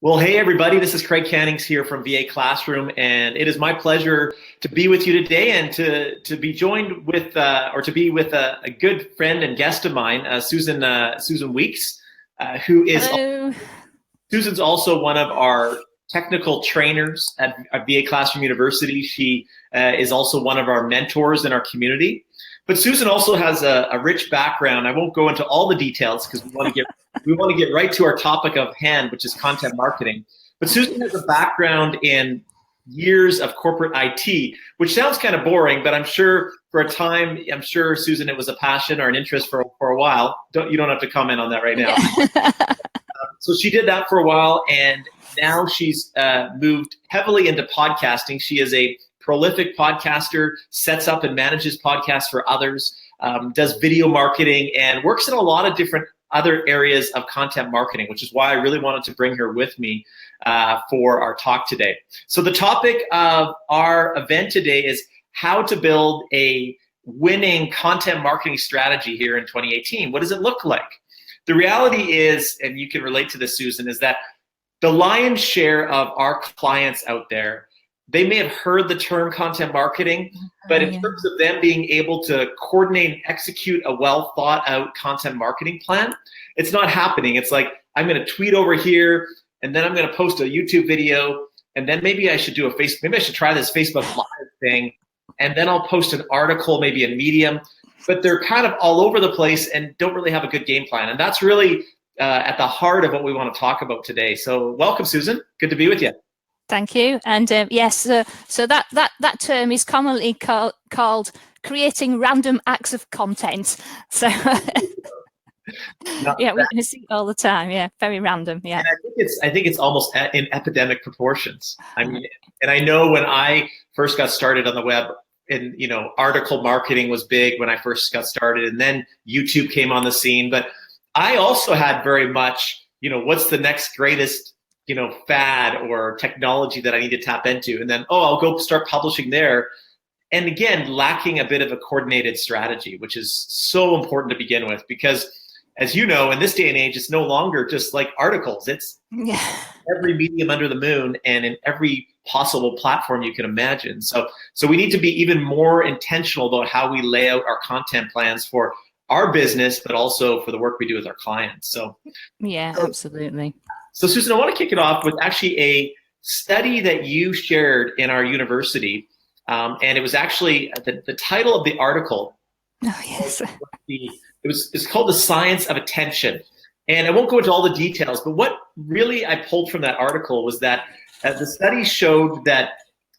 Well, hey everybody, this is Craig Cannings here from VA Classroom, and it is my pleasure to be with you today and to be joined with a good friend and guest of mine, Susan Weeks, who is Hello. Susan's also one of our technical trainers at VA Classroom University. She is also one of our mentors in our community. But Susan also has a rich background. I won't go into all the details because we want to get right to our topic of hand, which is content marketing. But Susan has a background in years of corporate IT, which sounds kind of boring, but I'm sure for a time, Susan, it was a passion or an interest for a while. You don't have to comment on that right now. Yeah. So she did that for a while, and now she's moved heavily into podcasting. She is a prolific podcaster, sets up and manages podcasts for others, does video marketing, and works in a lot of different other areas of content marketing, which is why I really wanted to bring her with me for our talk today. So the topic of our event today is how to build a winning content marketing strategy here in 2018. What does it look like? The reality is, and you can relate to this, Susan, is that the lion's share of our clients out there, they may have heard the term content marketing, but in terms of them being able to coordinate and execute a well thought out content marketing plan, it's not happening. It's like, I'm going to tweet over here, and then I'm going to post a YouTube video, and then maybe I should maybe I should try this Facebook Live thing, and then I'll post an article, maybe in Medium, but they're kind of all over the place and don't really have a good game plan. And that's really at the heart of what we want to talk about today. So welcome, Susan. Good to be with you. Thank you. And yes, so that term is commonly called creating random acts of content. So yeah, we see it all the time. Yeah, very random. Yeah. And I think it's almost in epidemic proportions. I mean, and I know when I first got started on the web, and article marketing was big when I first got started, and then YouTube came on the scene. But I also had very much, what's the next greatest fad or technology that I need to tap into, and then I'll go start publishing there. And again, lacking a bit of a coordinated strategy, which is so important to begin with, because as you know, in this day and age, it's no longer just like articles. It's every medium under the moon and in every possible platform you can imagine. So we need to be even more intentional about how we lay out our content plans for our business, but also for the work we do with our clients. So absolutely. So Susan, I want to kick it off with actually a study that you shared in our university, and it was actually the title of the article. Oh yes. It's called The Science of Attention, and I won't go into all the details. But what really I pulled from that article was that the study showed that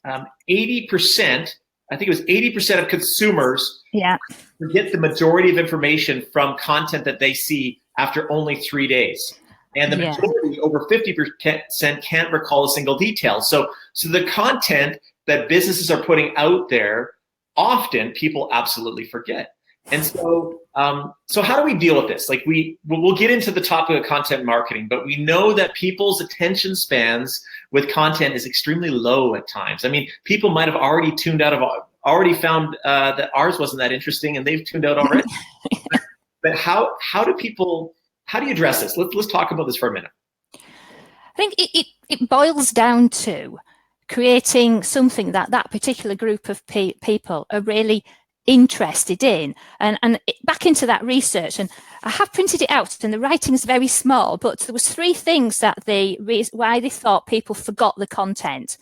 80%, I think it was 80% of consumers, get the majority of information from content that they see after only 3 days. And the majority, over 50%, can't recall a single detail. So the content that businesses are putting out there, often people absolutely forget. And so how do we deal with this? Like we'll get into the topic of content marketing, but we know that people's attention spans with content is extremely low at times. I mean, people might have already tuned out already found that ours wasn't that interesting, and they've tuned out already. But how do you address this? Let's talk about this for a minute. I think it boils down to creating something that particular group of people are really interested in, and back into that research, and I have printed it out, and the writing is very small, but there was 3 things that why they thought people forgot the content.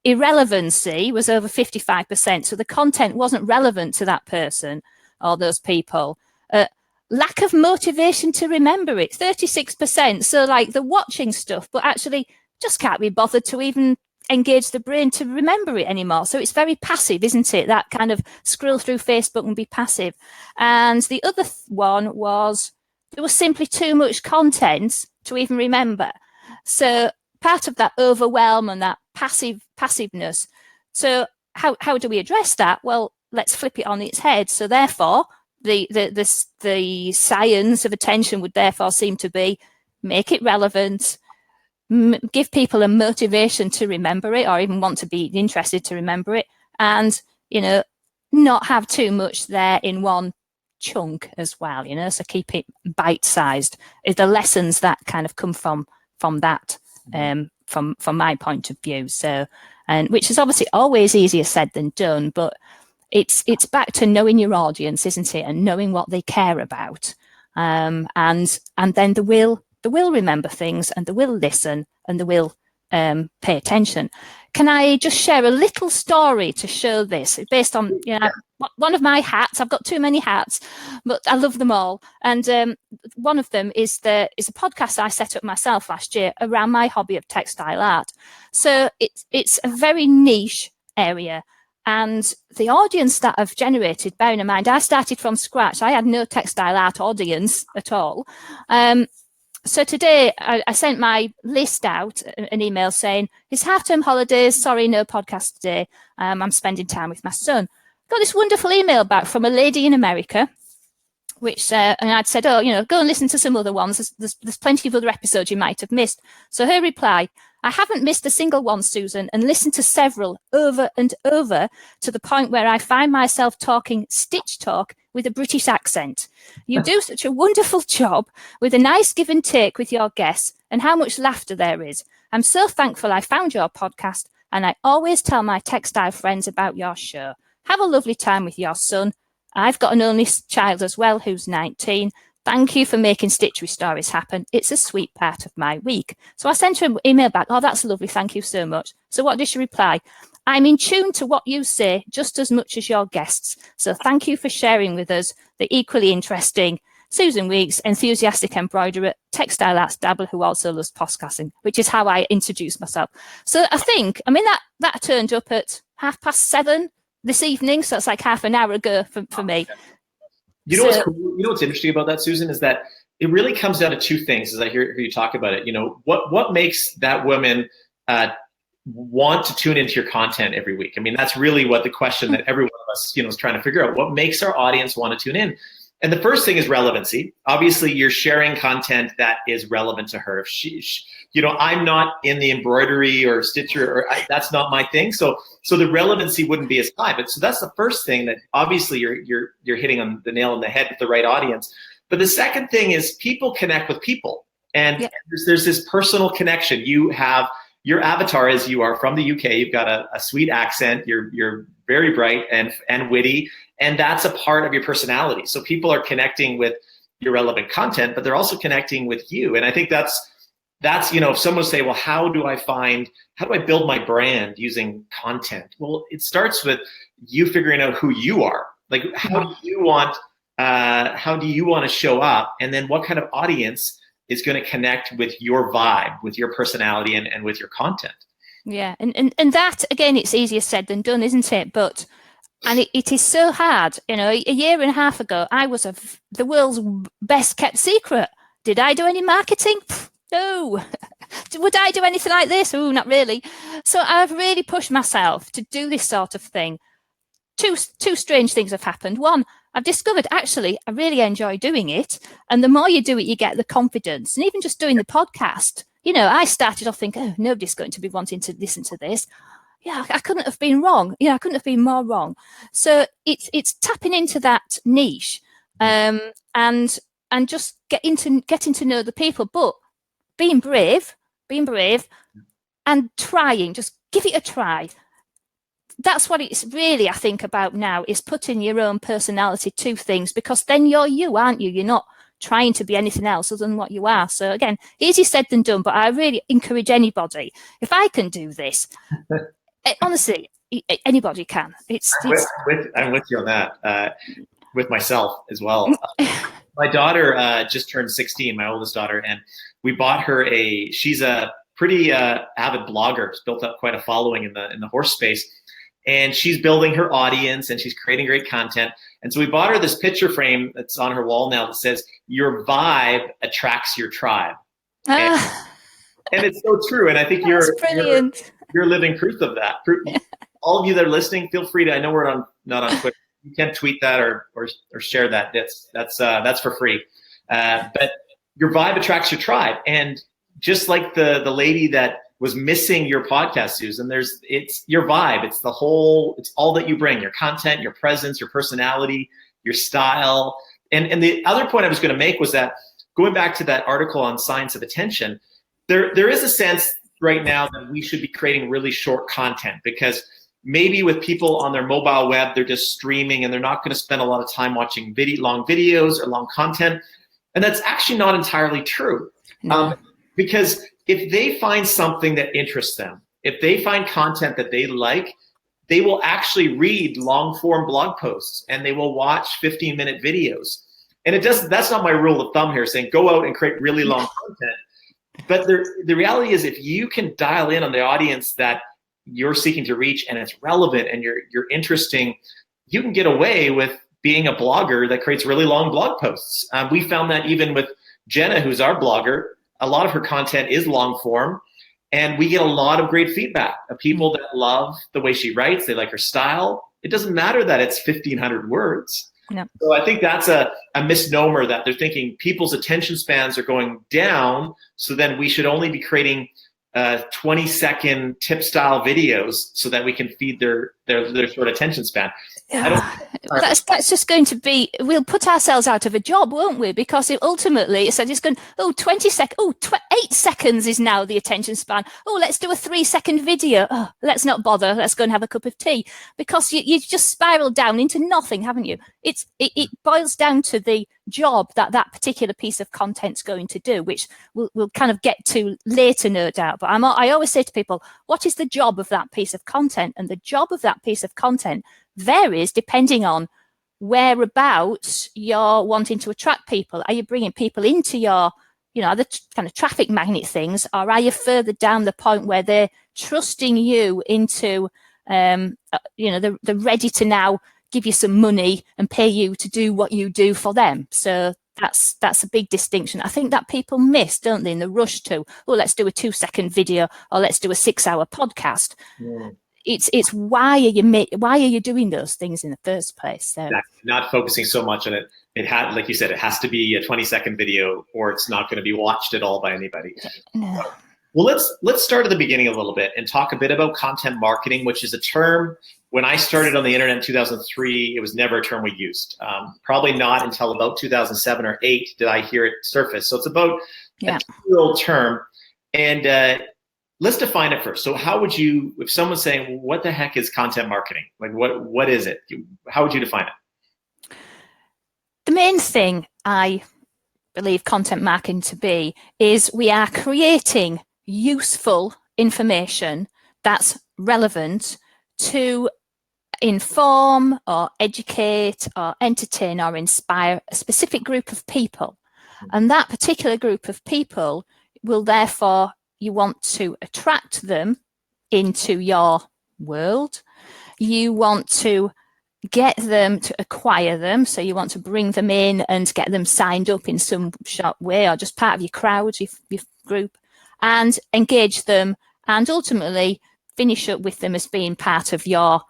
Irrelevancy was over 55%, so the content wasn't relevant to that person or those people. Lack of motivation to remember it, 36%. So like they're watching stuff, but actually just can't be bothered to even engage the brain to remember it anymore. So it's very passive, isn't it? That kind of scroll through Facebook and be passive. And the other one was there was simply too much content to even remember. So part of that overwhelm and that passiveness. So how do we address that? Well, let's flip it on its head. So therefore, the science of attention would therefore seem to be make it relevant, give people a motivation to remember it or even want to be interested to remember it, and not have too much there in one chunk as well, so keep it bite-sized. Is the lessons that kind of come from that from my point of view. So, and which is obviously always easier said than done, but it's back to knowing your audience, isn't it, and knowing what they care about, and then they will remember things, and they will listen, and they will pay attention. Can I just share a little story to show this, based on one of my hats? I've got too many hats, but I love them all. And one of them is a podcast I set up myself last year around my hobby of textile art. So it's a very niche area. And the audience that I've generated, bearing in mind, I started from scratch. I had no textile art audience at all. So today I sent my list out, an email saying, it's half-term holidays, sorry, no podcast today. I'm spending time with my son. Got this wonderful email back from a lady in America, which, and I'd said, go and listen to some other ones. There's plenty of other episodes you might have missed. So her reply, I haven't missed a single one, Susan, and listened to several over and over to the point where I find myself talking stitch talk with a British accent. You do such a wonderful job with a nice give and take with your guests, and how much laughter there is. I'm so thankful I found your podcast, and I always tell my textile friends about your show. Have a lovely time with your son. I've got an only child as well who's 19. Thank you for making Stitchery Stories happen. It's a sweet part of my week. So I sent her an email back. Oh, that's lovely. Thank you so much. So what did she reply? I'm in tune to what you say just as much as your guests. So thank you for sharing with us the equally interesting Susan Weeks, enthusiastic embroiderer, textile arts dabbler who also loves podcasting, which is how I introduced myself. So I mean, that turned up at 7:30 this evening. So it's like half an hour ago for me. You know what's cool? You know what's interesting about that, Susan, is that it really comes down to two things. As I hear you talk about it, what makes that woman want to tune into your content every week? I mean, that's really what the question that every one of us, is trying to figure out. What makes our audience want to tune in? And the first thing is relevancy. Obviously, you're sharing content that is relevant to her. If she I'm not in the embroidery or stitcher, that's not my thing. So the relevancy wouldn't be as high. But so that's the first thing that obviously you're hitting on the nail on the head with the right audience. But the second thing is people connect with people, and there's this personal connection. You have your avatar is you are from the UK. You've got a sweet accent. You're very bright and witty, and that's a part of your personality. So people are connecting with your relevant content, but they're also connecting with you. And I think that's if someone say, well, how do I build my brand using content? Well, it starts with you figuring out who you are. Like, how do you want to show up, and then what kind of audience is going to connect with your vibe, with your personality, and with your content. Yeah, and that, again, it's easier said than done, isn't it? But it is so hard. A year and a half ago, I was the world's best kept secret. Did I do any marketing? No. Would I do anything like this? Oh, not really. So I've really pushed myself to do this sort of thing. Two strange things have happened. One, I've discovered actually I really enjoy doing it. And the more you do it, you get the confidence. And even just doing the podcast, I started off thinking, oh, nobody's going to be wanting to listen to this. Yeah, I couldn't have been wrong. I couldn't have been more wrong. So it's tapping into that niche, and just getting to know the people, but being brave and trying, just give it a try. That's what it's really, I think, about now, is putting your own personality to things, because then you're you, aren't you? You're not trying to be anything else other than what you are. So again, easy said than done, but I really encourage anybody, if I can do this, honestly, anybody can. I'm with you on that, with myself as well. My daughter just turned 16, my oldest daughter, and we bought her she's a pretty avid blogger. She's built up quite a following in the horse space. And she's building her audience, and she's creating great content. And so we bought her this picture frame that's on her wall now that says, your vibe attracts your tribe. And it's so true. And I think you're living proof of that. All of you that are listening, feel free to, I know we're not on Twitter. You can tweet that or share that. That's for free. But your vibe attracts your tribe. And just like the lady that was missing your podcast, Susan, it's your vibe. It's all that you bring, your content, your presence, your personality, your style. And the other point I was going to make was that, going back to that article on science of attention, there is a sense right now that we should be creating really short content, because maybe with people on their mobile web, they're just streaming and they're not going to spend a lot of time watching long videos or long content. And that's actually not entirely true. No. Because if they find something that interests them, if they find content that they like, they will actually read long form blog posts and they will watch 15-minute videos. And that's not my rule of thumb here saying go out and create really long content. But the reality is, if you can dial in on the audience that you're seeking to reach and it's relevant and you're interesting, you can get away with being a blogger that creates really long blog posts. We found that even with Jenna, who's our blogger, a lot of her content is long form. And we get a lot of great feedback of people that love the way she writes. They like her style. It doesn't matter that it's 1,500 words. No. So I think that's a misnomer, that they're thinking people's attention spans are going down. So then we should only be creating 20-second tip style videos so that we can feed their short attention span. That's just going to be, we'll put ourselves out of a job, won't we? Because ultimately it's just going, 20 seconds, 8 seconds is now the attention span. Let's do a 3-second video. Let's not bother. Let's go and have a cup of tea. Because you just spiraled down into nothing, haven't you? It boils down to the job that particular piece of content's going to do, which we'll kind of get to later, no doubt. But I always say to people, what is the job of that piece of content? And the job of that piece of content varies depending on whereabouts you're wanting to attract people. Are you bringing people into your, other kind of traffic magnet things, or are you further down the point where they're trusting you into, they're ready to now give you some money and pay you to do what you do for them? So that's a big distinction. I think that people miss, don't they, in the rush to, let's do a 2-second video or let's do a 6-hour podcast. Yeah. It's why are you doing those things in the first place? So. Not focusing so much on it. It had, like you said, it has to be a 20-second video, or it's not going to be watched at all by anybody. No. Well, let's start at the beginning a little bit and talk a bit about content marketing, which is a term. When I started on the internet in 2003, it was never a term we used. Probably not until about 2007 or 8 did I hear it surface. So it's about a 2-year-old term. And let's define it first. So how would you, if someone's saying, what the heck is content marketing? Like what is it? How would you define it? The main thing I believe content marketing to be is we are creating useful information that's relevant to inform or educate or entertain or inspire a specific group of people. And that particular group of people will therefore, you want to attract them into your world. You want to get them to acquire them. So you want to bring them in and get them signed up in some short way, or just part of your crowd, your group, and engage them, and ultimately finish up with them as being part of your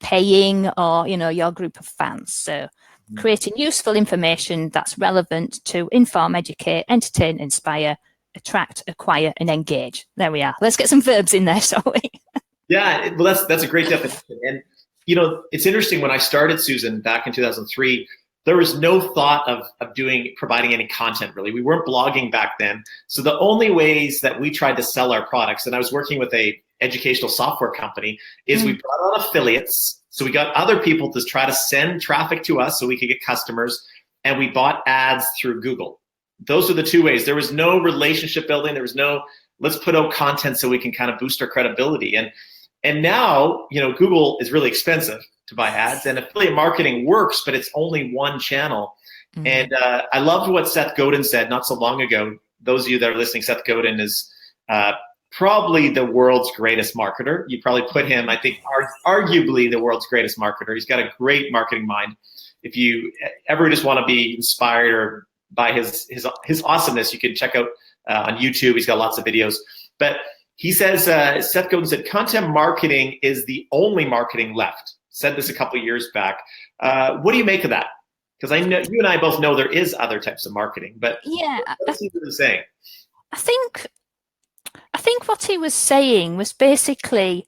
paying or, your group of fans. So creating useful information that's relevant to inform, educate, entertain, inspire, attract, acquire, and engage. There we are. Let's get some verbs in there, shall we? Yeah, well, that's a great definition. And it's interesting, when I started, Susan, back in 2003, there was no thought of providing any content, really. We weren't blogging back then. So the only ways that we tried to sell our products, and I was working with a educational software company, is we brought on affiliates. So we got other people to try to send traffic to us so we could get customers, and we bought ads through Google. Those are the two ways. There was no relationship building. There was no, let's put out content so we can kind of boost our credibility. And now, Google is really expensive to buy ads, and affiliate marketing works, but it's only one channel. And I loved what Seth Godin said not so long ago. Those of you that are listening, Seth Godin is probably the world's greatest marketer. You probably put him, I think, arguably the world's greatest marketer. He's got a great marketing mind. If you ever just want to be inspired or by his awesomeness, you can check out on YouTube. He's got lots of videos. But he says, Seth Godin said, content marketing is the only marketing left. Said this a couple of years back. What do you make of that? Because I know you and I both know there is other types of marketing, but yeah, what's he really saying? I think what he was saying was basically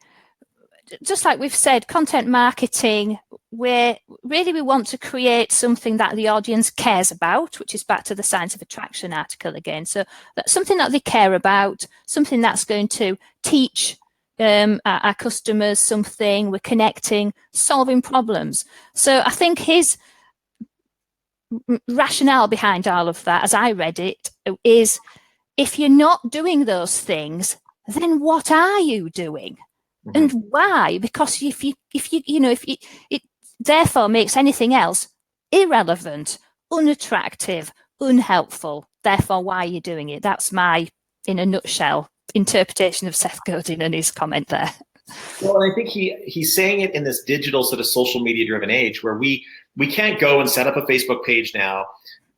just like we've said, content marketing, where really we want to create something that the audience cares about, which is back to the Science of Attraction article again. So that's something that they care about, something that's going to teach our customers something. We're connecting, solving problems. So I think his rationale behind all of that, as I read it, is if you're not doing those things, then what are you doing? And why? Because if it therefore makes anything else irrelevant, unattractive, unhelpful. Therefore, why are you doing it? That's my, in a nutshell, interpretation of Seth Godin and his comment there. Well, I think he's saying it in this digital sort of social media driven age where we can't go and set up a Facebook page now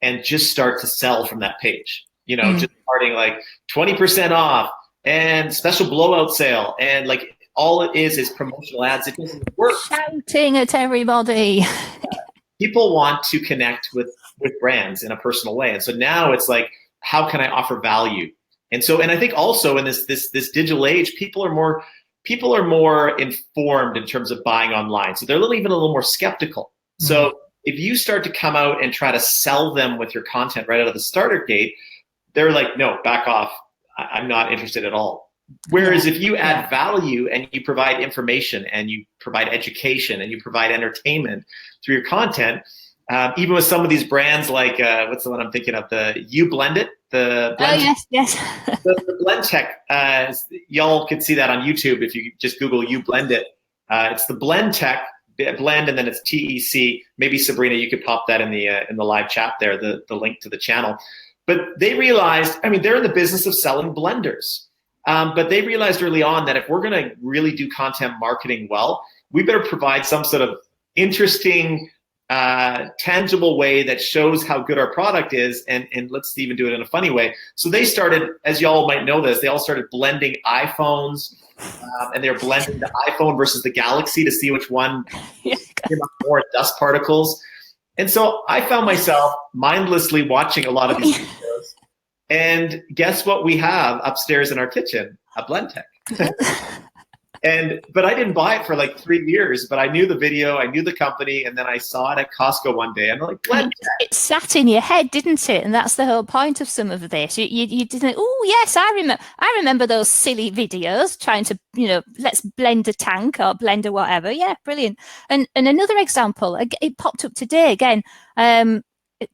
and just start to sell from that page. Just starting like 20% off and special blowout sale and like all it is promotional ads. It doesn't work. Shouting at everybody. People want to connect with brands in a personal way. And so now it's like, how can I offer value? And I think also in this digital age, people are more informed in terms of buying online. So they're even a little more skeptical. So if you start to come out and try to sell them with your content right out of the starter gate, they're like, no, back off. I'm not interested at all. Whereas if you add value and you provide information and you provide education and you provide entertainment through your content, even with some of these brands like, what's the one I'm thinking of? The You Blend It. The blend, yes. the blend tech. Y'all can see that on YouTube if you just Google You Blend It. It's the blend tech, blend, and then it's TEC. Maybe Sabrina, you could pop that in the live chat there, the link to the channel. But they realized, they're in the business of selling blenders. But they realized early on that if we're going to really do content marketing well, we better provide some sort of interesting, tangible way that shows how good our product is, and let's even do it in a funny way. So they started, as y'all might know this, they all started blending iPhones, and they were blending the iPhone versus the Galaxy to see which one came up more dust particles. And so I found myself mindlessly watching a lot of these videos. And guess what we have upstairs in our kitchen? A blend tech. But I didn't buy it for like 3 years, but I knew the video, I knew the company, and then I saw it at Costco one day. And I'm like, blend tech. It sat in your head, didn't it? And that's the whole point of some of this. You didn't, oh yes, I remember those silly videos trying to, let's blend a tank or blend a whatever. Yeah, brilliant. And another example, it popped up today again.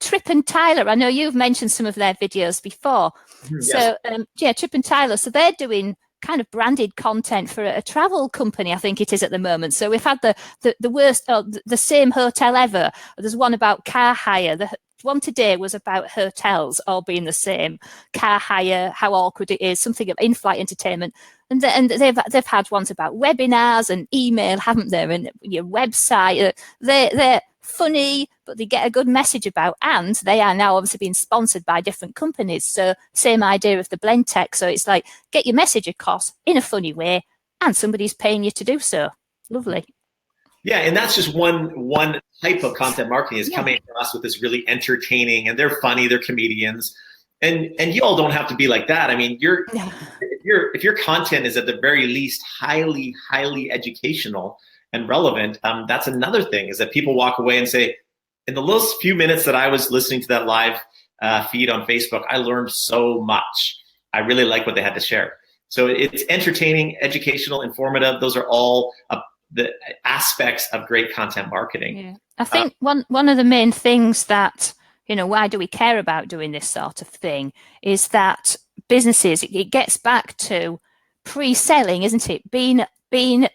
Trip and Tyler, I know you've mentioned some of their videos before. So Trip and Tyler, so they're doing kind of branded content for a travel company, I think it is at the moment. So we've had the worst, the same hotel ever. There's one about car hire. The one today was about hotels all being the same. Car hire, how awkward it is, something of in-flight entertainment. And they've had ones about webinars and email, haven't they? And your website. They're funny, but they get a good message about, and they are now obviously being sponsored by different companies. So same idea of the blend tech. So it's like, get your message across in a funny way, and somebody's paying you to do so. Lovely. Yeah, and that's just one type of content marketing is coming across with this really entertaining, and they're funny, they're comedians, and you all don't have to be like that. If your content is at the very least highly educational and relevant, that's another thing, is that people walk away and say, in the little few minutes that I was listening to that live feed on Facebook, I learned so much. I really like what they had to share. So it's entertaining, educational, informative. Those are all the aspects of great content marketing. Yeah. I think one of the main things that, why do we care about doing this sort of thing, is that businesses, it gets back to pre-selling, isn't it? Being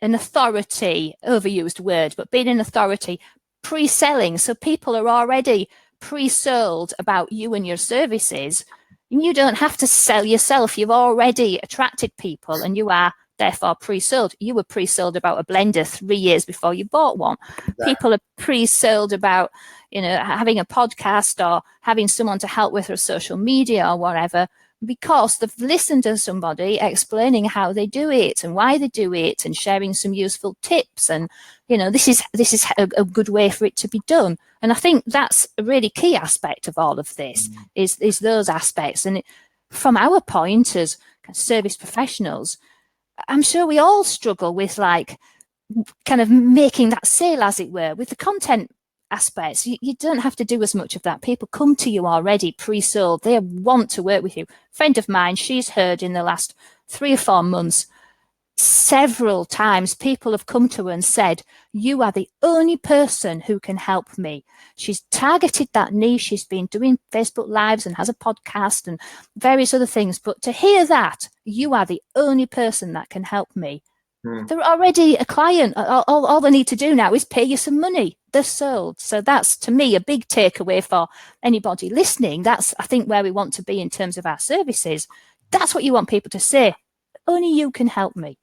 an authority, overused word, but being an authority, pre-selling. So people are already pre-sold about you and your services. And you don't have to sell yourself. You've already attracted people, and you are therefore pre-sold. You were pre-sold about a blender 3 years before you bought one. Exactly. People are pre-sold about, having a podcast or having someone to help with their social media or whatever, because they've listened to somebody explaining how they do it and why they do it and sharing some useful tips. And, this is a good way for it to be done. And I think that's a really key aspect of all of this, is those aspects. And from our point as service professionals, I'm sure we all struggle with, like, kind of making that sale, as it were. With the content aspects, you don't have to do as much of that. People come to you already pre-sold. They want to work with you. Friend of mine, she's heard in the last 3 or 4 months, several times people have come to her and said, you are the only person who can help me. She's targeted that niche. She's been doing Facebook Lives and has a podcast and various other things. But to hear that, you are the only person that can help me. They're already a client. All they need to do now is pay you some money. They're sold. So that's, to me, a big takeaway for anybody listening. That's, I think, where we want to be in terms of our services. That's what you want people to say. Only you can help me.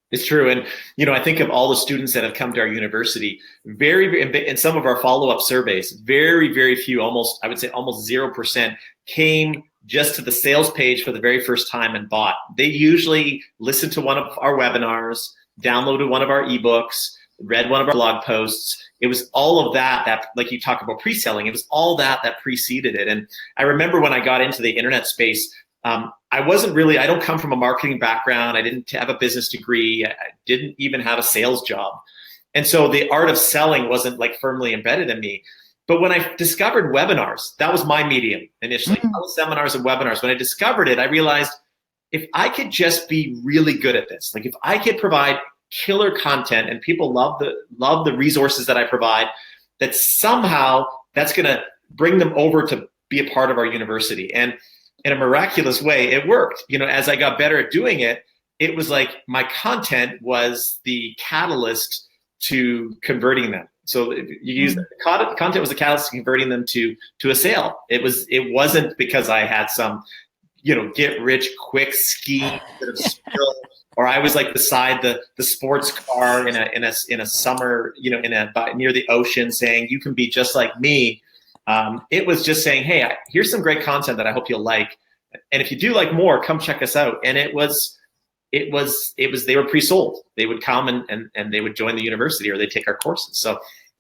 It's true. And, I think of all the students that have come to our university, in some of our follow-up surveys, very, very few, I would say almost 0% came just to the sales page for the very first time and bought. They usually listened to one of our webinars, downloaded one of our ebooks, read one of our blog posts. It was all of that, like you talk about pre-selling, it was all that preceded it. And I remember when I got into the internet space, I don't come from a marketing background. I didn't have a business degree. I didn't even have a sales job. And so the art of selling wasn't like firmly embedded in me. But when I discovered webinars, that was my medium initially, seminars and webinars. When I discovered it, I realized if I could just be really good at this, like if I could provide killer content and people love the resources that I provide, that somehow that's going to bring them over to be a part of our university. And in a miraculous way, it worked. As I got better at doing it, it was like my content was the catalyst to converting them. So you use content was the catalyst to converting them to a sale. It wasn't because I had some, get rich quick scheme or I was like beside the sports car in a summer, near the ocean saying you can be just like me. It was just saying, hey, here's some great content that I hope you'll like. And if you do like more, come check us out. And it was they were pre-sold. They would come and they would join the university or they take our courses. So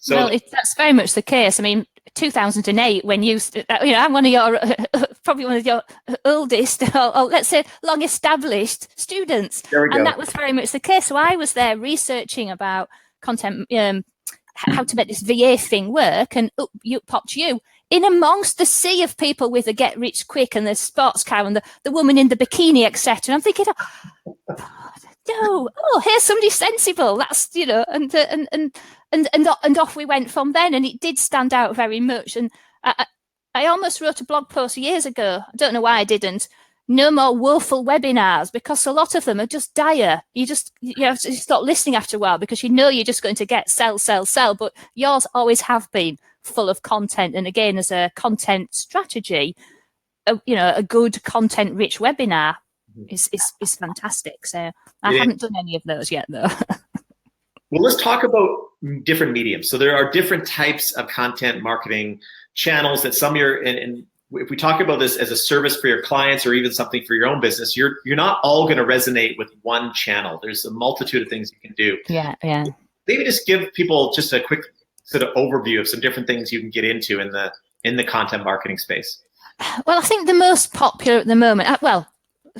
well, that's very much the case. I mean, 2008, when I'm one of your, probably one of your oldest, or let's say long established students. And that was very much the case. So I was there researching about content, how to make this VA thing work, and up popped you in amongst the sea of people with the get rich quick and the sports car and the woman in the bikini, etc. I'm thinking, here's somebody sensible. That's and off we went from then, and it did stand out very much. And I almost wrote a blog post years ago. I don't know why I didn't. No more woeful webinars, because a lot of them are just dire. You have to stop listening after a while because you're just going to get sell. But yours always have been full of content. And again, as a content strategy, a good content-rich webinar is fantastic. So I haven't done any of those yet, though. Well, let's talk about different mediums. So there are different types of content marketing channels that some and if we talk about this as a service for your clients or even something for your own business, you're not all going to resonate with one channel. There's a multitude of things you can do. Yeah. Maybe just give people just a quick sort of overview of some different things you can get into in the content marketing space. Well, I think the most popular at the moment,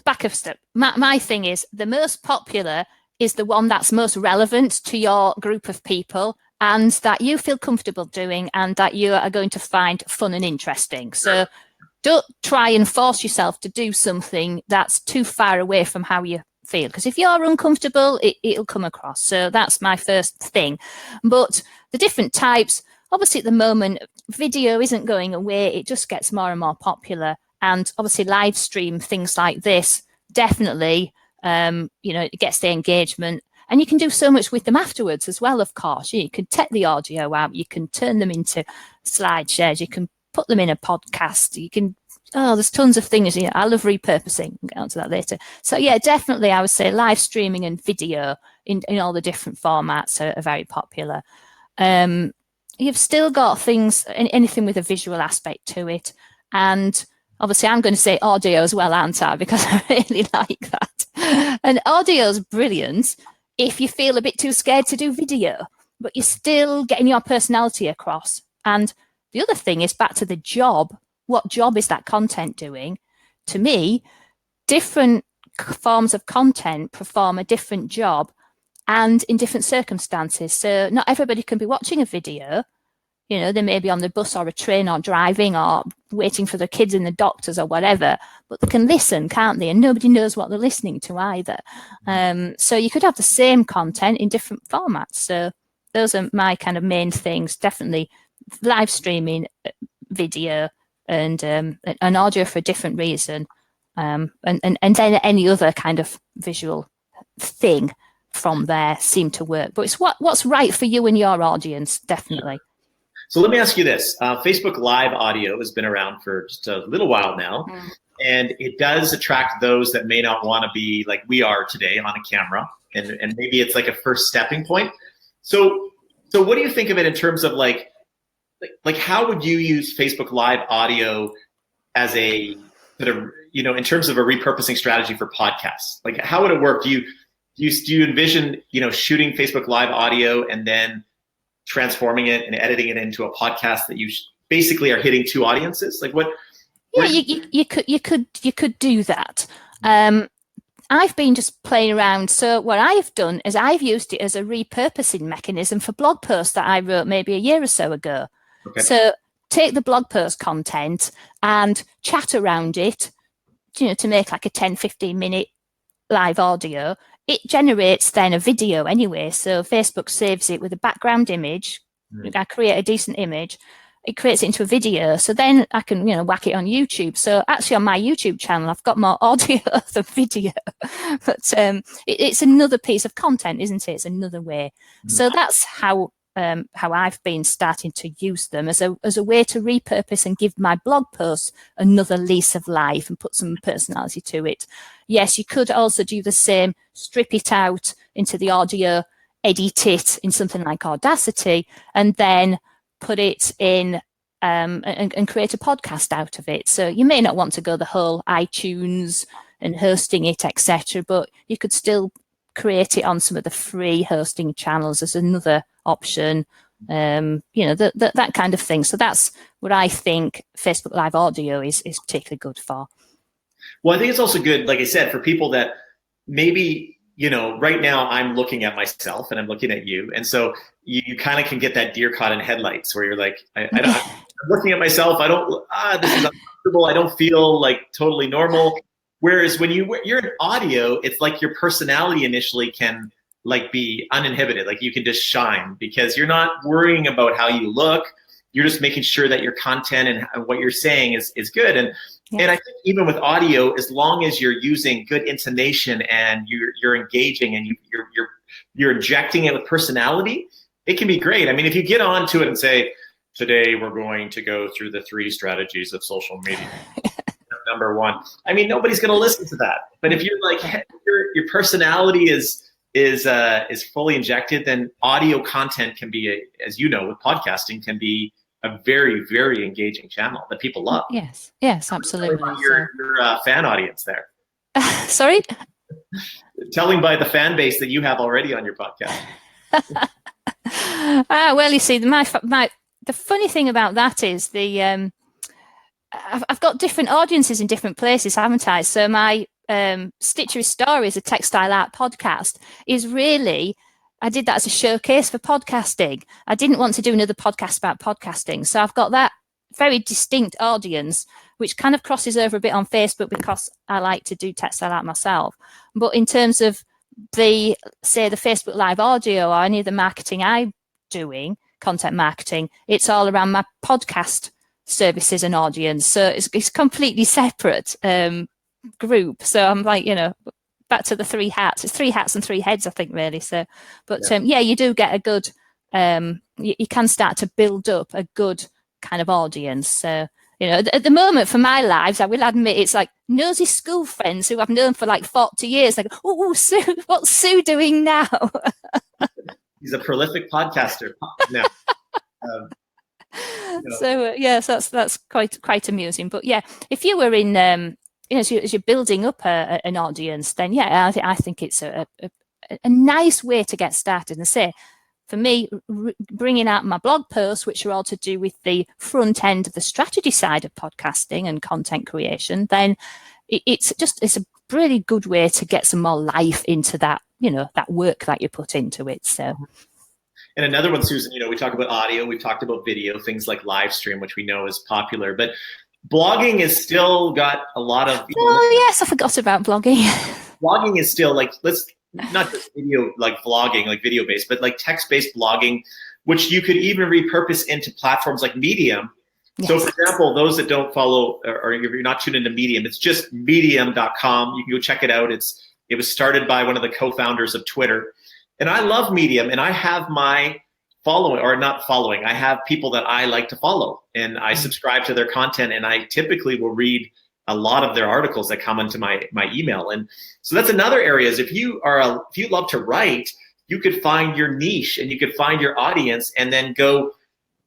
back a step. My thing is the most popular is the one that's most relevant to your group of people and that you feel comfortable doing and that you are going to find fun and interesting. So don't try and force yourself to do something that's too far away from how you feel, because if you're uncomfortable, it'll come across. So that's my first thing. But the different types, obviously at the moment, video isn't going away. It just gets more and more popular. And obviously live stream things like this, definitely, it gets the engagement. And you can do so much with them afterwards as well, of course. You can take the audio out. You can turn them into slide shares. You can put them in a podcast. You can, there's tons of things. I love repurposing. We'll get onto that later. So yeah, definitely I would say live streaming and video in all the different formats are very popular. You've still got things, anything with a visual aspect to it. And obviously I'm going to say audio as well, aren't I? Because I really like that. And audio is brilliant if you feel a bit too scared to do video, but you're still getting your personality across. And the other thing is back to the job. What job is that content doing? To me, different forms of content perform a different job. and in different circumstances. So not everybody can be watching a video. You know, they may be on the bus or a train or driving or waiting for their kids in the doctors or whatever, but they can listen, can't they? And nobody knows what they're listening to either. So you could have the same content in different formats. So those are my kind of main things. Definitely live streaming, video, and an audio for a different reason. And then any other kind of visual thing from there seem to work. But it's what's right for you and your audience, definitely. So let me ask you this. Facebook Live audio has been around for just a little while now, and it does attract those that may not want to be like we are today on a camera, and maybe it's like a first stepping point. So what do you think of it in terms of like how would you use Facebook Live audio as a sort of, you know, in terms of a repurposing strategy for podcasts? Like, how would it work? Do you envision, you know, shooting Facebook Live audio and then transforming it and editing it into a podcast that you basically are hitting two audiences? Like what? Yeah, you could do that. I've been just playing around. So what I've done is I've used it as a repurposing mechanism for blog posts that I wrote maybe a year or so ago. Okay. So take the blog post content and chat around it, you know, to make like a 10-15 minute live audio. It generates then a video anyway. So Facebook saves it with a background image. I create a decent image. It creates it into a video. So then I can, you know, whack it on YouTube. So actually on my YouTube channel, I've got more audio than video. But it's another piece of content, isn't it? It's another way. So that's how I've been starting to use them as a way to repurpose and give my blog posts another lease of life and put some personality to it. Yes, you could also do the same, strip it out into the audio, edit it in something like Audacity, and then put it in and create a podcast out of it. So you may not want to go the whole iTunes and hosting it, etc., but you could still create it on some of the free hosting channels as another option, you know, that kind of thing. So that's what I think Facebook Live audio is particularly good for. Well, I think it's also good, like I said, for people that maybe, you know, right now I'm looking at myself and I'm looking at you. And so you kind of can get that deer caught in headlights where you're like, I'm looking at myself. This is uncomfortable. I don't feel like totally normal. Whereas when you're in audio, it's like your personality initially can like be uninhibited. Like you can just shine because you're not worrying about how you look. You're just making sure that your content and what you're saying is good. And I think even with audio, as long as you're using good intonation and you're engaging and you're injecting it with personality, it can be great. I mean, if you get onto it and say, today we're going to go through the 3 strategies of social media. Number 1. I mean, nobody's going to listen to that. But if you're like your personality is fully injected, then audio content can be, as you know, with podcasting, can be a very, very engaging channel that people love. Yes, absolutely. Your fan audience there. Sorry? Telling by the fan base that you have already on your podcast. Well, you see, the funny thing about that is I've got different audiences in different places, haven't I? So my Stitchery Stories, a textile art podcast, is really, I did that as a showcase for podcasting. I didn't want to do another podcast about podcasting. So I've got that very distinct audience, which kind of crosses over a bit on Facebook because I like to do textile art myself. But in terms of the Facebook Live audio or any of the marketing I'm doing, content marketing, it's all around my podcast services and audience. So it's completely separate group. So I'm like, you know, back to the 3 hats. It's 3 hats and 3 heads, I think, really. So, but you do get a good, you can start to build up a good kind of audience. So, you know, at the moment for my lives, I will admit it's like nosy school friends who I've known for like 40 years. Like, oh, Sue, what's Sue doing now? He's a prolific podcaster now. So so that's quite amusing. But yeah, if you were in, you know, as you're building up an audience, then I think it's a nice way to get started. And say, for me, bringing out my blog posts, which are all to do with the front end of the strategy side of podcasting and content creation, then it's really good way to get some more life into that, that work that you put into it. So. And another one, Susan, we talk about audio, we've talked about video, things like live stream, which we know is popular, but blogging has still got a lot of. Yes, I forgot about blogging. Blogging is still let's not just video, like vlogging, like video based, but like text based blogging, which you could even repurpose into platforms like Medium. Yes. So, for example, those that don't follow, or if you're not tuned into Medium, it's just medium.com. You can go check it out. It was started by one of the co-founders of Twitter. And I love Medium, and I have my following, or not following, I have people that I like to follow, and I subscribe to their content, and I typically will read a lot of their articles that come into my email. And so that's another area, is if you love to write, you could find your niche and you could find your audience, and then go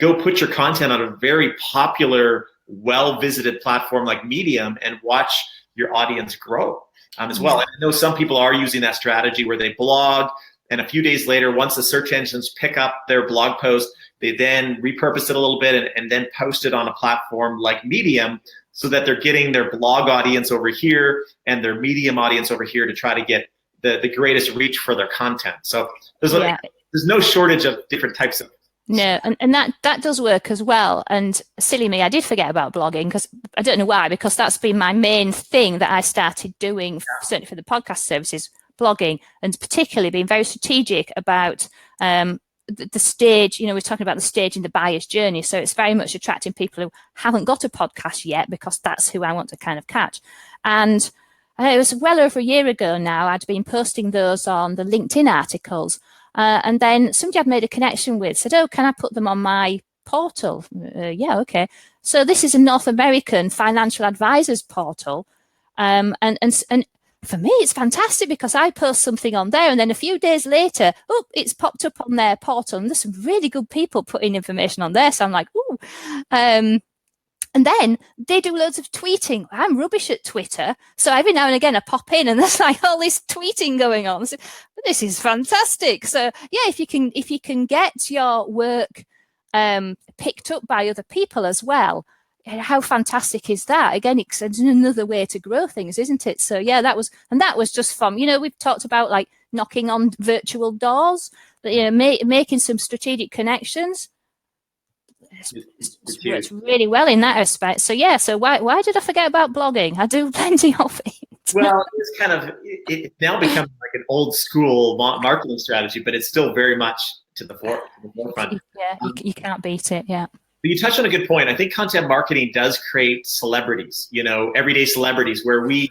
put your content on a very popular, well-visited platform like Medium and watch your audience grow as well. And I know some people are using that strategy where they blog, and a few days later, once the search engines pick up their blog post, they then repurpose it a little bit and then post it on a platform like Medium, so that they're getting their blog audience over here and their Medium audience over here to try to get the greatest reach for their content. So there's no shortage of different types of. No, and that does work as well. And silly me, I did forget about blogging, because I don't know why, because that's been my main thing that I started doing, certainly for the podcast services, blogging, and particularly being very strategic about the stage. We're talking about the stage in the buyer's journey. So it's very much attracting people who haven't got a podcast yet, because that's who I want to kind of catch. And it was well over a year ago now, I'd been posting those on the LinkedIn articles. And then somebody I'd made a connection with said, "Oh, can I put them on my portal?" Yeah, okay. So this is a North American financial advisors portal. And for me, it's fantastic, because I post something on there, and then a few days later, it's popped up on their portal, and there's some really good people putting information on there. So I'm like, ooh. And then they do loads of tweeting. I'm rubbish at Twitter, so every now and again I pop in, and there's like all this tweeting going on. So, this is fantastic. So yeah, if you can get your work picked up by other people as well, how fantastic is that? Again, it's another way to grow things, isn't it? So yeah, that was just from, we've talked about like knocking on virtual doors, but making some strategic connections. It's worked really well in that aspect. So yeah, so why did I forget about blogging? I do plenty of it. Well, it's kind of, it now becomes like an old school marketing strategy, but it's still very much to the forefront. Yeah, you can't beat it. Yeah. But you touched on a good point. I think content marketing does create celebrities, everyday celebrities, where we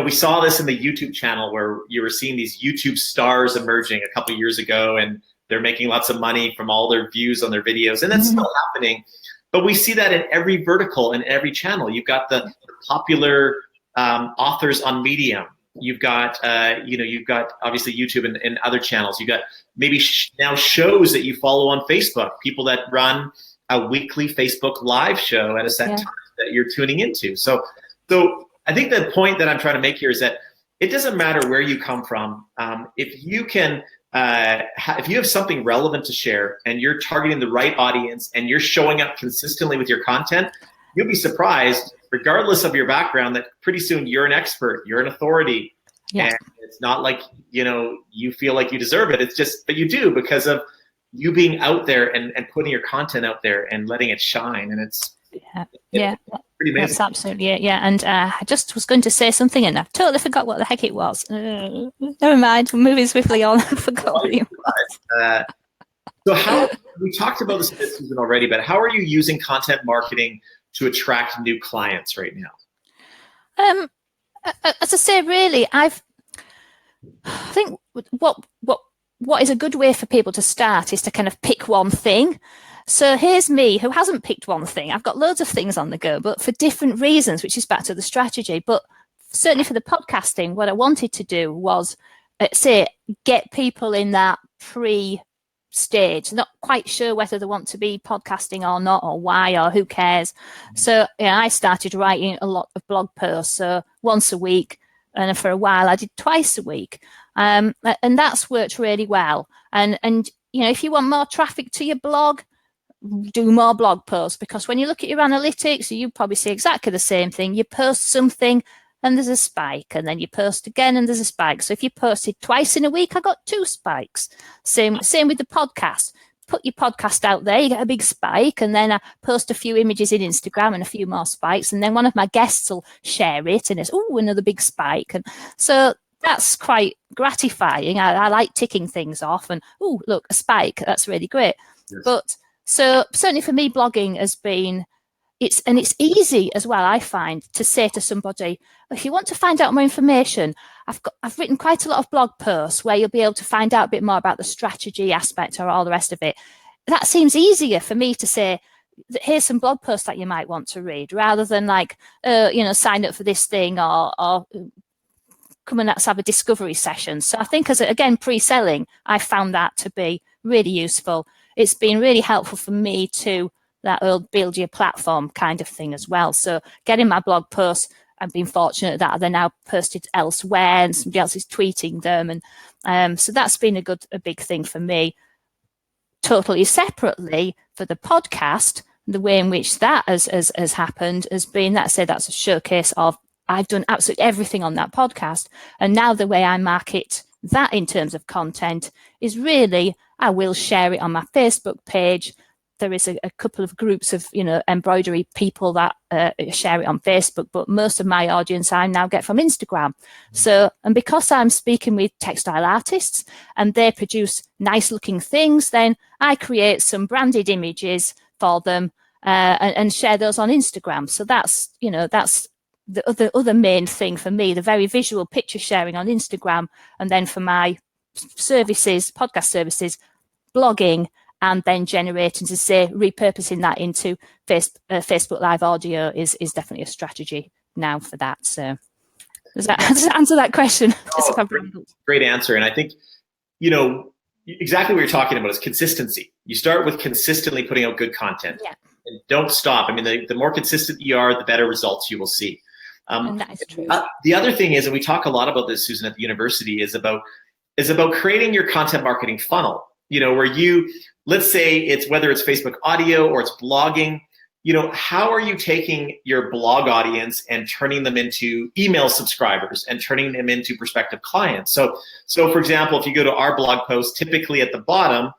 saw this in the YouTube channel, where you were seeing these YouTube stars emerging a couple of years ago, and they're making lots of money from all their views on their videos, and that's still happening. But we see that in every vertical and every channel. You've got the popular authors on Medium. You've got obviously YouTube and other channels. You've got maybe now shows that you follow on Facebook, people that run a weekly Facebook live show at a set time that you're tuning into. So I think the point that I'm trying to make here is that it doesn't matter where you come from. If you can, if you have something relevant to share, and you're targeting the right audience, and you're showing up consistently with your content, you'll be surprised, regardless of your background, that pretty soon you're an expert, you're an authority. Yeah. And it's not like, you feel like you deserve it. It's just, but you do, because of you being out there and putting your content out there and letting it shine. And it's pretty amazing. That's absolutely it. Yeah. And I just was going to say something, and I totally forgot what the heck it was. Never mind. We're moving swiftly on. I forgot what it was. So we talked about this Susan already, but how are you using content marketing to attract new clients right now? As I say, really, I think what is a good way for people to start is to kind of pick one thing. So here's me, who hasn't picked one thing. I've got loads of things on the go, but for different reasons, which is back to the strategy. But certainly for the podcasting, what I wanted to do was, get people in that pre-stage, not quite sure whether they want to be podcasting or not, or why, or who cares. So I started writing a lot of blog posts, so once a week. And for a while, I did twice a week. And that's worked really well. And if you want more traffic to your blog, do more blog posts, because when you look at your analytics, you probably see exactly the same thing. You post something, and there's a spike, and then you post again and there's a spike. So if you posted twice in a week, I got 2 spikes. Same with the podcast. Put your podcast out there, you get a big spike, and then I post a few images in Instagram and a few more spikes, and then one of my guests will share it and it's another big spike. And so that's quite gratifying. I like ticking things off and look, a spike, that's really great. Yes. But so certainly for me, blogging has been it's easy as well, I find, to say to somebody, if you want to find out more information, I've written quite a lot of blog posts where you'll be able to find out a bit more about the strategy aspect or all the rest of it. That seems easier for me to say, here's some blog posts that you might want to read, rather than like, sign up for this thing or come and let's have a discovery session. So I think again, pre-selling, I found that to be really useful. It's been really helpful for me to that old build your platform kind of thing as well. So getting my blog posts, I've been fortunate that they're now posted elsewhere and somebody else is tweeting them. And so that's been a big thing for me. Totally separately, for the podcast, the way in which that has happened has been, that's a showcase of, I've done absolutely everything on that podcast. And now the way I market that in terms of content is really, I will share it on my Facebook page. There is a couple of groups of, embroidery people that share it on Facebook, but most of my audience I now get from Instagram. So, and because I'm speaking with textile artists and they produce nice looking things, then I create some branded images for them and share those on Instagram. So that's the other main thing for me, the very visual picture sharing on Instagram. And then for my services, podcast services, blogging, and then generating, to say, repurposing that into Facebook Live audio is definitely a strategy now for that. So does that answer that question? Oh, great answer. And I think, exactly what you're talking about is consistency. You start with consistently putting out good content. Yeah. And don't stop. I mean, the more consistent you are, the better results you will see. And that is true. The other thing is, and we talk a lot about this, Susan, at the university, is about creating your content marketing funnel, where let's say whether it's Facebook audio or it's blogging, how are you taking your blog audience and turning them into email subscribers and turning them into prospective clients? So for example, if you go to our blog post, typically at the bottom,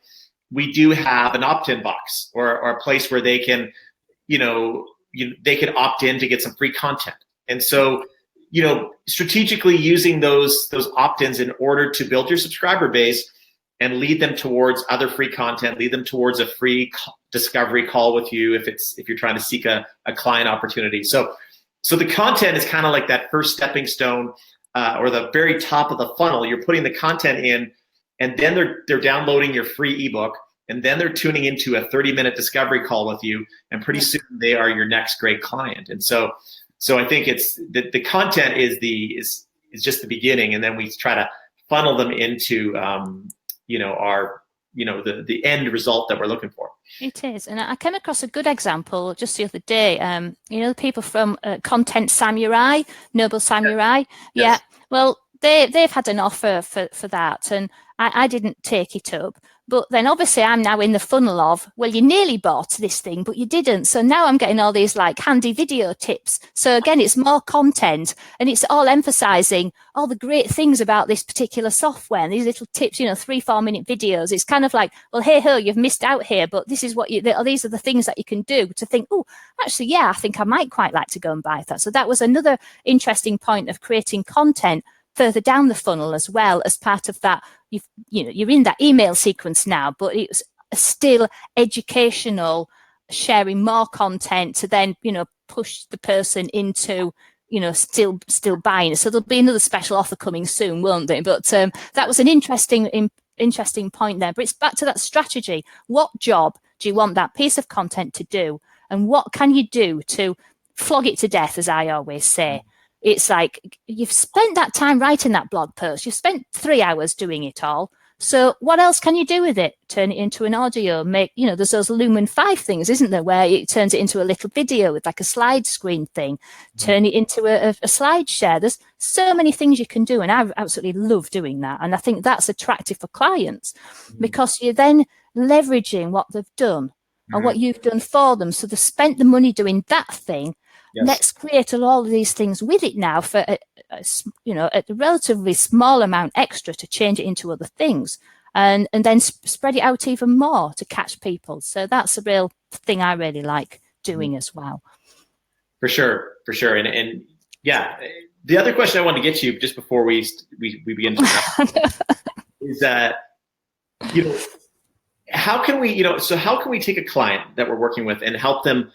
we do have an opt-in box or a place where they can, they can opt in to get some free content. And so, strategically using those opt-ins in order to build your subscriber base and lead them towards other free content, lead them towards a free discovery call with you if you're trying to seek a client opportunity. So the content is kind of like that first stepping stone or the very top of the funnel. You're putting the content in, and then they're downloading your free ebook, and then they're tuning into a 30-minute discovery call with you, and pretty soon they are your next great client. And so I think it's the content is just the beginning, and then we try to funnel them into the end result that we're looking for. It is. And I came across a good example just the other day. The people from Content Samurai, Noble Samurai. Yes. Yeah. Well, they've had an offer for that, and I didn't take it up. But then obviously I'm now in the funnel of, well, you nearly bought this thing, but you didn't. So now I'm getting all these like handy video tips. So again, it's more content, and it's all emphasizing all the great things about this particular software and these little tips, 3-4 minute videos. It's kind of like, well, hey ho, you've missed out here, but this is these are the things that you can do to think, oh, actually, yeah, I think I might quite like to go and buy that. So that was another interesting point of creating content further down the funnel as well, as part of that. You're in that email sequence now, but it's still educational, sharing more content to then push the person into still buying it. So there'll be another special offer coming soon, won't there? But that was an interesting point there. But it's back to that strategy. What job do you want that piece of content to do, and what can you do to flog it to death, as I always say? It's like, you've spent that time writing that blog post. You've spent 3 hours doing it all. So what else can you do with it? Turn it into an audio, there's those Lumen 5 things, isn't there, where it turns it into a little video with like a slide screen thing, turn it into a slide share. There's so many things you can do, and I absolutely love doing that. And I think that's attractive for clients because you're then leveraging what they've done or what you've done for them. So they've spent the money doing that thing, Yes. Let's create all of these things with it now for a relatively small amount extra to change it into other things, and then spread it out even more to catch people. So that's a real thing I really like doing as well. For sure. And yeah, the other question I wanted to get to you just before we begin to is that, how can we take a client that we're working with and help them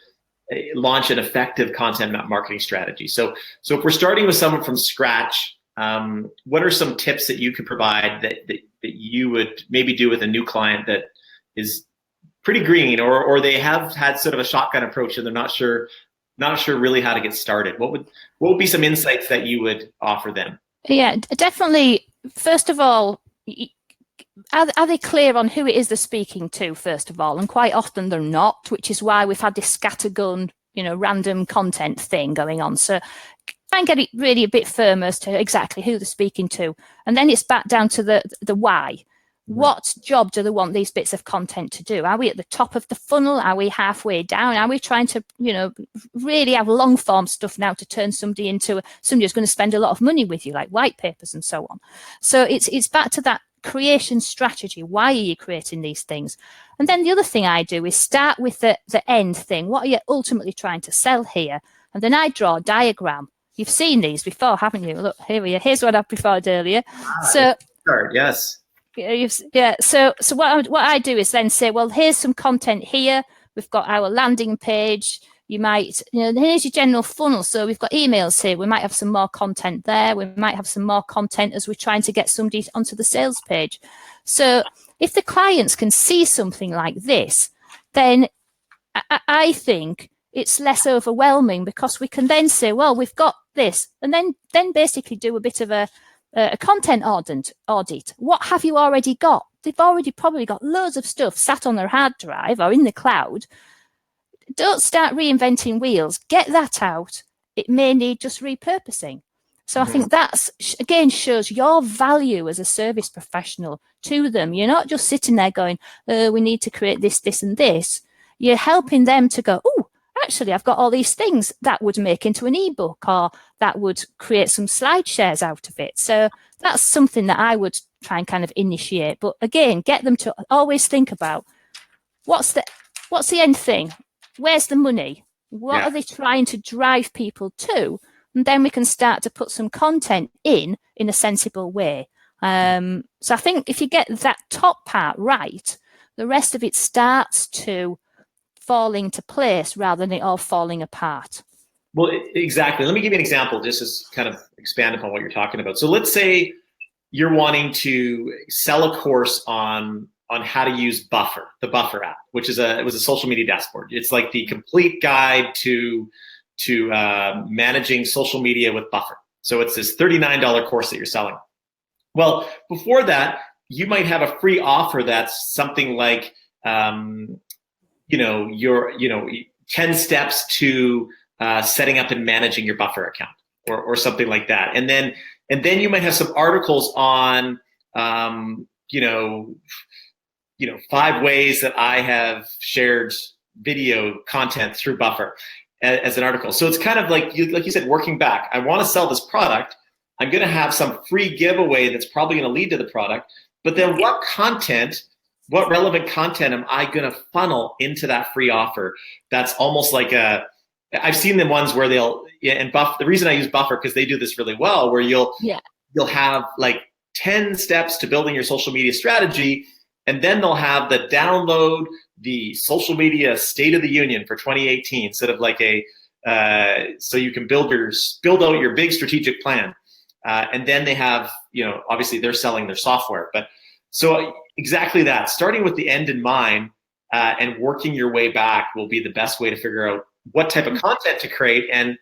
launch an effective content marketing strategy? So if we're starting with someone from scratch, what are some tips that you could provide that you would maybe do with a new client that is pretty green, or they have had sort of a shotgun approach and they're not sure really how to get started? What would be some insights that you would offer them? Yeah, definitely. First of all, are they clear on who it is they're speaking to, first of all? And quite often they're not, which is why we've had this scattergun, random content thing going on. So try and get it really a bit firmer as to exactly who they're speaking to. And then it's back down to the why. What job do they want these bits of content to do? Are we at the top of the funnel? Are we halfway down? Are we trying to, really have long form stuff now to turn somebody into somebody who's going to spend a lot of money with you, like white papers and so on? So it's back to that creation strategy. Why are you creating these things? And then the other thing I do is start with the end thing. What are you ultimately trying to sell here? And then I draw a diagram. You've seen these before, haven't you? Look, here we are. Here's what I preferred earlier. Yes. Yeah. So what I do is then say, well, here's some content here. We've got our landing page. You might, here's your general funnel. So we've got emails here. We might have some more content there. We might have some more content as we're trying to get somebody onto the sales page. So if the clients can see something like this, then I think it's less overwhelming, because we can then say, well, we've got this, and then basically do a bit of a content audit. What have you already got? They've already probably got loads of stuff sat on their hard drive or in the cloud. Don't start reinventing wheels. Get that out. It may need just repurposing. So I think that's, again, shows your value as a service professional to them. You're not just sitting there going, we need to create this, this, and this. You're helping them to go, oh, actually, I've got all these things that would make into an ebook, or that would create some slide shares out of it. So that's something that I would try and kind of initiate. But again, get them to always think about what's the end thing? Where's the money? What are they trying to drive people to? And then we can start to put some content in a sensible way. So I think if you get that top part right, the rest of it starts to fall into place rather than it all falling apart. Well, exactly. Let me give you an example, just as kind of expand upon what you're talking about. So let's say you're wanting to sell a course on how to use Buffer, the Buffer app, which is it was a social media dashboard. It's like the complete guide to managing social media with Buffer. So it's this $39 course that you're selling. Well, before that, you might have a free offer that's something like, your 10 steps to setting up and managing your Buffer account, or something like that. And then you might have some articles on 5 ways that I have shared video content through Buffer as an article. So it's kind of like you said, working back. I want to sell this product. I'm going to have some free giveaway that's probably going to lead to the product. But then what relevant content am I going to funnel into that free offer? That's almost like I've seen the ones where the reason I use Buffer, because they do this really well, where you'll have like 10 steps to building your social media strategy. And then they'll have the download the social media State of the Union for 2018, sort of like so you can build out your big strategic plan. And then they have, obviously they're selling their software. But so exactly that, starting with the end in mind and working your way back will be the best way to figure out what type of content to create and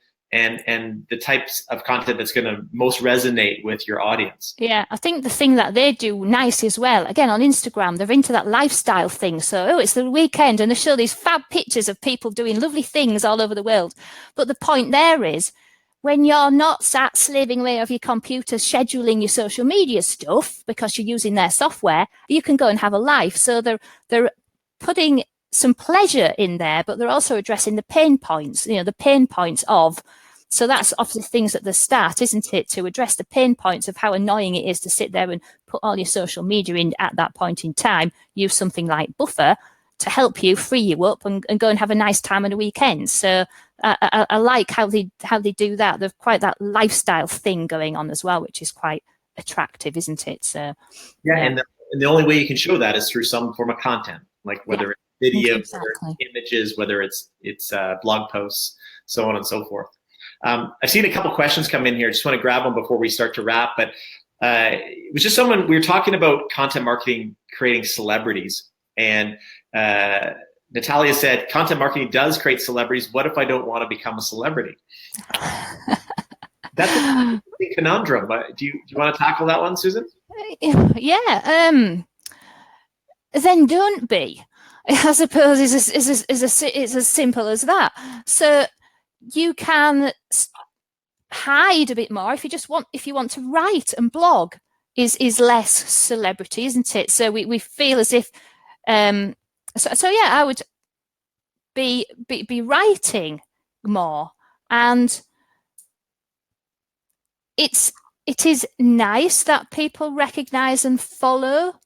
the types of content that's going to most resonate with your audience. Yeah, I think the thing that they do nice as well, again, on Instagram, they're into that lifestyle thing. So, it's the weekend and they show these fab pictures of people doing lovely things all over the world. But the point there is, when you're not sat slaving away over your computer, scheduling your social media stuff because you're using their software, you can go and have a life. So they're putting some pleasure in there, but they're also addressing the pain points, the pain points of. So that's obviously things at the start, isn't it? To address the pain points of how annoying it is to sit there and put all your social media in at that point in time. Use something like Buffer to help you, free you up, and go and have a nice time on the weekend. So I like how they do that. There's quite that lifestyle thing going on as well, which is quite attractive, isn't it? So yeah. And the only way you can show that is through some form of content, like whether it's video, exactly. whether it's images, whether it's blog posts, so on and so forth. I've seen a couple questions come in here. I just want to grab them before we start to wrap. But it was just someone, we were talking about content marketing, creating celebrities. And Natalia said, content marketing does create celebrities. What if I don't want to become a celebrity? That's a conundrum. Do you want to tackle that one, Susan? Yeah. Then don't be. I suppose it's as simple as that. So you can hide a bit more if you want to write and blog is less celebrity, isn't it? So we feel as if so yeah, I would be writing more, and it is nice that people recognize and follow,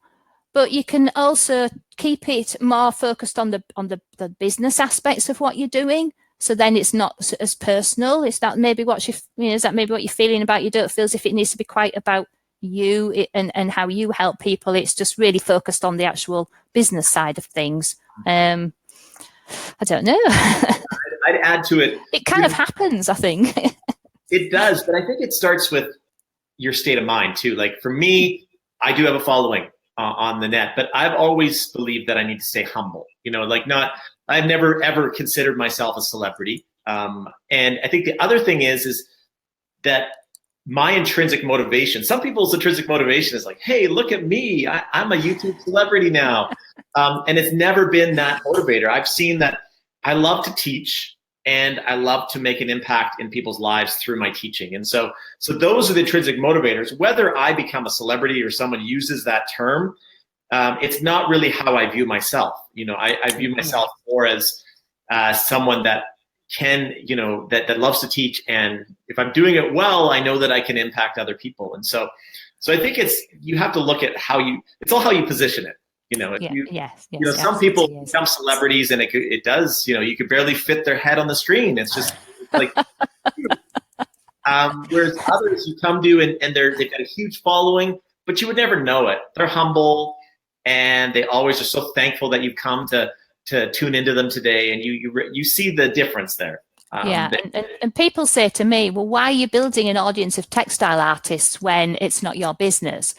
but you can also keep it more focused on the business aspects of what you're doing. So then it's not as personal. Is that maybe what you're feeling about? You don't feel as if it needs to be quite about you and how you help people. It's just really focused on the actual business side of things. I don't know. I'd add to it. It kind of happens, I think. It does, but I think it starts with your state of mind too. Like for me, I do have a following on the net, but I've always believed that I need to stay humble. I've never ever considered myself a celebrity. And I think the other thing is that my intrinsic motivation, some people's intrinsic motivation is like, hey, look at me, I'm a YouTube celebrity now. And it's never been that motivator. I've seen that I love to teach and I love to make an impact in people's lives through my teaching. And so those are the intrinsic motivators. Whether I become a celebrity or someone uses that term, it's not really how I view myself. I view myself more as someone that can, that loves to teach. And if I'm doing it well, I know that I can impact other people. And so I think you have to look at it's all how you position it. Some people become celebrities and it does, you could barely fit their head on the screen. It's just like, whereas others you come to and they've got a huge following, but you would never know it. They're humble and they always are so thankful that you've come to tune into them today, and you see the difference there. And people say to me, well, why are you building an audience of textile artists when it's not your business?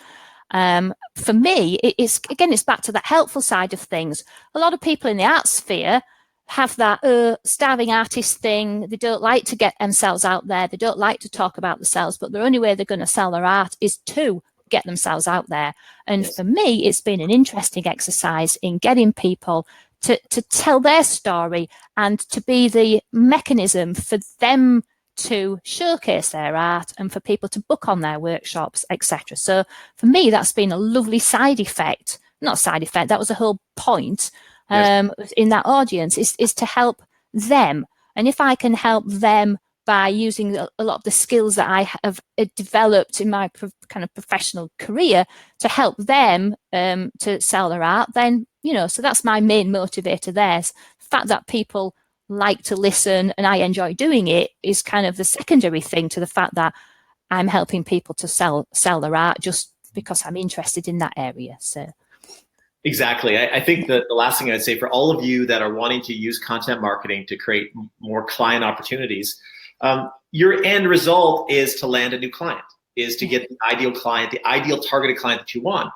For me, it's back to that helpful side of things. A lot of people in the art sphere have that starving artist thing. They don't like to get themselves out there. They don't like to talk about themselves, but the only way they're going to sell their art is to get themselves out there. And for me, it's been an interesting exercise in getting people to tell their story and to be the mechanism for them to showcase their art and for people to book on their workshops, etc. So for me, that's been a lovely side effect. Not side effect, that was the whole point in that audience, is to help them. And if I can help them by using a lot of the skills that I have developed in my kind of professional career to help them to sell their art, then, so that's my main motivator there. The fact that people like to listen and I enjoy doing it is kind of the secondary thing to the fact that I'm helping people to sell their art just because I'm interested in that area. So exactly. I think that the last thing I'd say for all of you that are wanting to use content marketing to create more client opportunities, your end result is to land a new client, is to get the ideal client, the ideal targeted client that you want.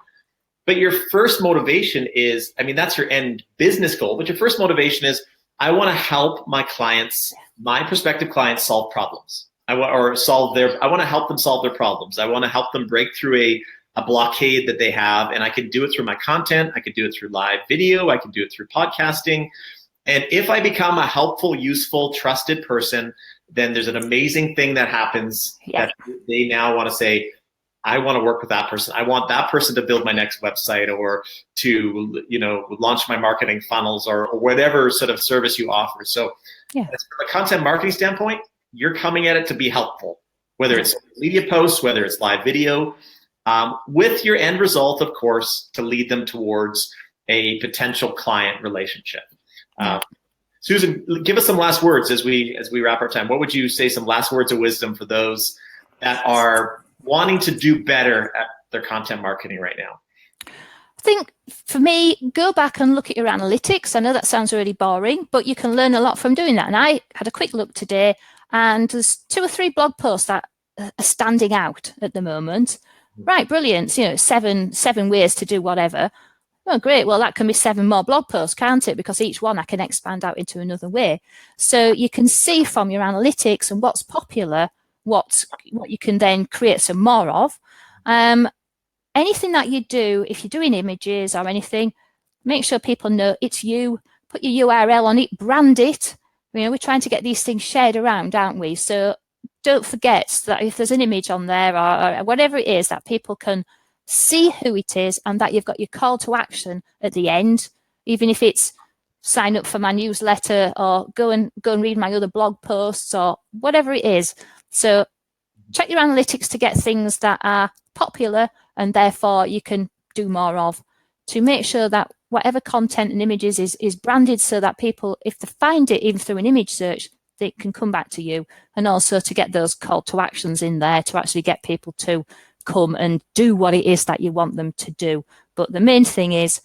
But your first motivation is, that's your end business goal, but your first motivation is, I want to help my clients, my prospective clients, solve problems. I want to help them solve their problems. I want to help them break through a blockade that they have, and I can do it through my content. I can do it through live video. I can do it through podcasting. And if I become a helpful, useful, trusted person, then there's an amazing thing that happens that they now want to say, I want to work with that person. I want that person to build my next website or to, launch my marketing funnels or whatever sort of service you offer. So from a content marketing standpoint, you're coming at it to be helpful, whether it's media posts, whether it's live video, with your end result, of course, to lead them towards a potential client relationship. Susan, give us some last words as we wrap our time. What would you say some last words of wisdom for those that are wanting to do better at their content marketing right now? I think for me, go back and look at your analytics. I know that sounds really boring, but you can learn a lot from doing that. And I had a quick look today, and there's 2 or 3 blog posts that are standing out at the moment. Right, brilliant. 7 ways to do whatever. Oh, great. Well, that can be 7 more blog posts, can't it? Because each one I can expand out into another way. So you can see from your analytics and what's popular, what you can then create some more of. Anything that you do, if you're doing images or anything, make sure people know it's you. Put your URL on it, brand it. We're trying to get these things shared around, aren't we? So don't forget that if there's an image on there or whatever it is, that people can see who it is and that you've got your call to action at the end, even if it's sign up for my newsletter or go and read my other blog posts or whatever it is. So check your analytics to get things that are popular and therefore you can do more of, to make sure that whatever content and images is branded so that people, if they find it even through an image search, they can come back to you, and also to get those call to actions in there to actually get people to come and do what it is that you want them to do. But the main thing is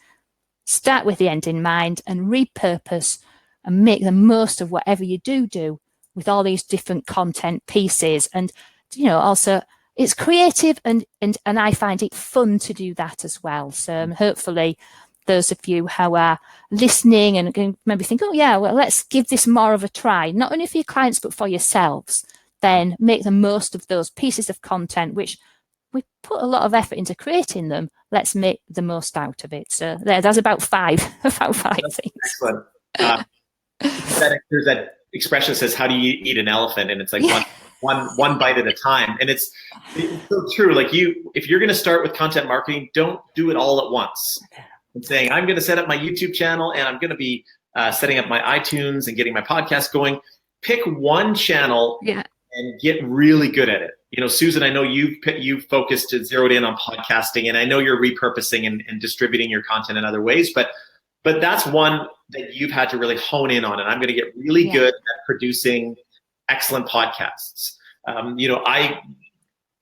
start with the end in mind and repurpose and make the most of whatever you do with all these different content pieces. And also it's creative and I find it fun to do that as well. So hopefully those of you who are listening and can maybe think, oh yeah, well, let's give this more of a try, not only for your clients but for yourselves, then make the most of those pieces of content which we put a lot of effort into creating them. Let's make the most out of it. So there's about five things. Excellent. There's that expression that says, how do you eat an elephant? And it's like one bite at a time. And it's so true. Like if you're going to start with content marketing, don't do it all at once. I'm saying, I'm going to set up my YouTube channel and I'm going to be setting up my iTunes and getting my podcast going. Pick one channel and get really good at it. Susan, I know you've focused and zeroed in on podcasting, and I know you're repurposing and distributing your content in other ways, but that's one that you've had to really hone in on, and I'm going to get really good at producing excellent podcasts. I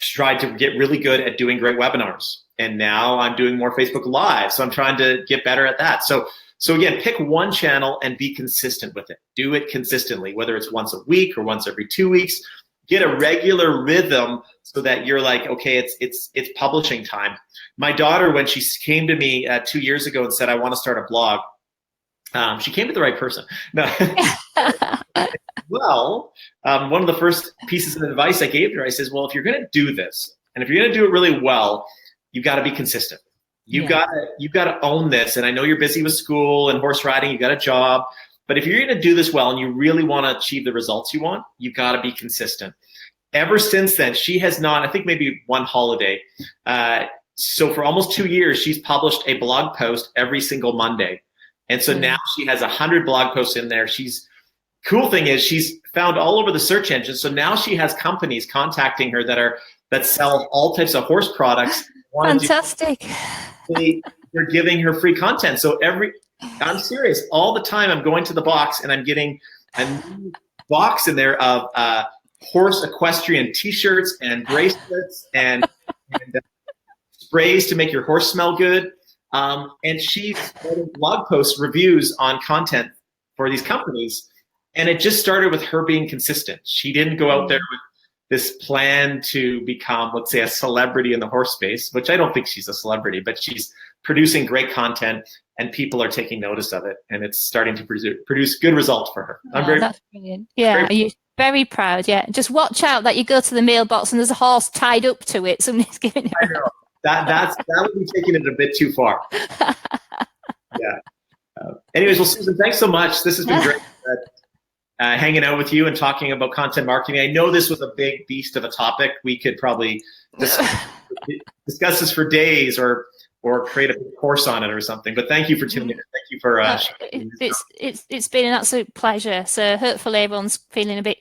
tried to get really good at doing great webinars, and now I'm doing more Facebook Live, so I'm trying to get better at that. So again, pick one channel and be consistent with it. Do it consistently, whether it's once a week or once every 2 weeks. Get a regular rhythm so that you're like, okay, it's publishing time. My daughter, when she came to me 2 years ago and said, I want to start a blog, she came to the right person. No. Well, one of the first pieces of advice I gave her, I says, well, if you're going to do this, and if you're going to do it really well, you've got to be consistent. You've got to own this. And I know you're busy with school and horse riding, you got a job. But if you're going to do this well and you really want to achieve the results you want, you've got to be consistent. Ever since then, she has not, I think maybe one holiday. So for almost 2 years, she's published a blog post every single Monday. And so now she has 100 blog posts in there. Cool thing is she's found all over the search engine. So now she has companies contacting her that sell all types of horse products. Fantastic. They're giving her free content. So I'm serious. All the time I'm going to the box and I'm getting a new box in there of horse equestrian t-shirts and bracelets and sprays to make your horse smell good. And she's writing blog post reviews on content for these companies. And it just started with her being consistent. She didn't go out there with this plan to become, let's say, a celebrity in the horse space, which I don't think she's a celebrity, but she's producing great content and people are taking notice of it. And it's starting to produce good results for her. That's brilliant. Yeah, you're very proud. Yeah, just watch out that you go to the mailbox and there's a horse tied up to it. Somebody's giving it. I know. That would be taking it a bit too far. Yeah. Anyways, well, Susan, thanks so much. This has been great. Hanging out with you and talking about content marketing. I know this was a big beast of a topic. We could probably discuss discuss this for days or create a course on it or something. But thank you for tuning in. Thank you for it's been an absolute pleasure. So hopefully everyone's feeling a bit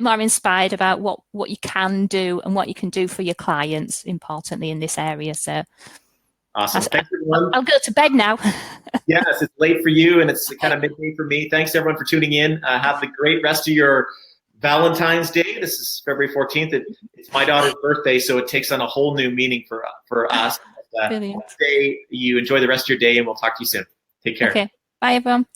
more inspired about what you can do and what you can do for your clients, importantly in this area. So awesome. Thanks, everyone. I'll go to bed now. Yes, it's late for you and it's kind of midday for me. Thanks everyone for tuning in. Have a great rest of your Valentine's Day. This is February 14th. It's my daughter's birthday, so it takes on a whole new meaning for us. You enjoy the rest of your day, and we'll talk to you soon. Take care. Okay. Bye, everyone.